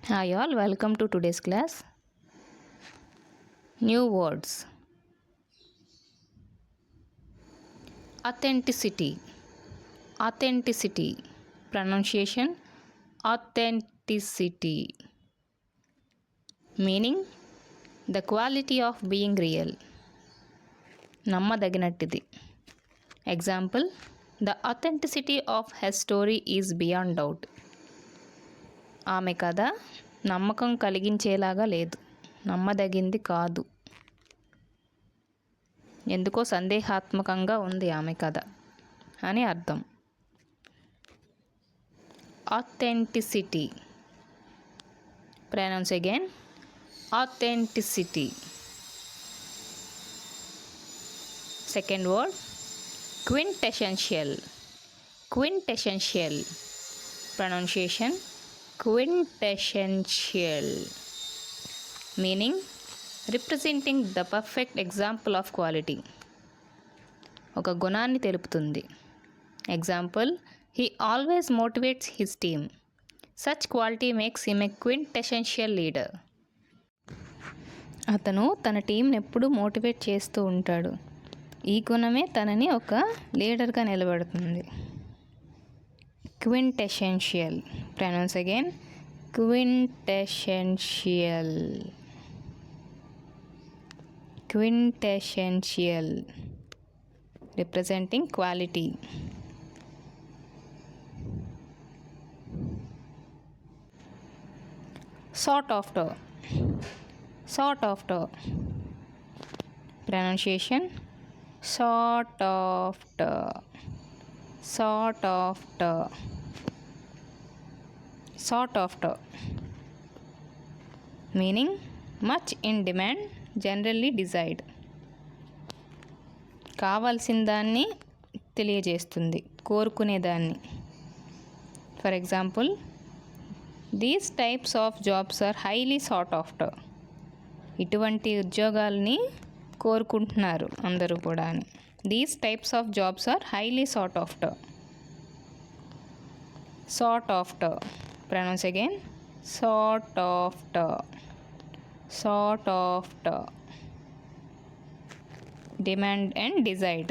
Hi all, welcome to today's class. New words. Authenticity. Authenticity. Pronunciation. Authenticity. Meaning the quality of being real. నమ్మదగినట్టిది. Example, the authenticity of her story is beyond doubt. ఆమె కథ నమ్మకం కలిగించేలాగా లేదు, నమ్మదగింది కాదు, ఎందుకో సందేహాత్మకంగా ఉంది ఆమె కథ అని అర్థం. authenticity. Pronounce again. authenticity. Second word, quintessential. Quintessential. Pronunciation, quintessential. Meaning representing the perfect example of quality. ఒక గుణాన్ని తెలుపుతుంది. Example, he always motivates his team. Such quality makes him a quintessential leader. అతను తన టీంని ఎప్పుడూ మోటివేట్ చేస్తూ ఉంటాడు. ఈ గుణమే తనని ఒక లీడర్గా నిలబెడుతుంది. Quintessential. Pronounce again. Quintessential. Quintessential. Representing quality. Sought after. Sought after. Pronunciation, sought after. Sought after. Sought after. Meaning much in demand, generally desired. కావాల్సిన దాన్ని తెలియజేస్తుంది, కోరుకునేదాన్ని. For example, these types of jobs are highly sought after. ఇటువంటి ఉద్యోగాల్ని కోరుకుంటున్నారు అందరూ కూడా అని. These types of jobs are highly sought after. Sought after. Pronounce again. Sought after. Sought after. Demand and desired.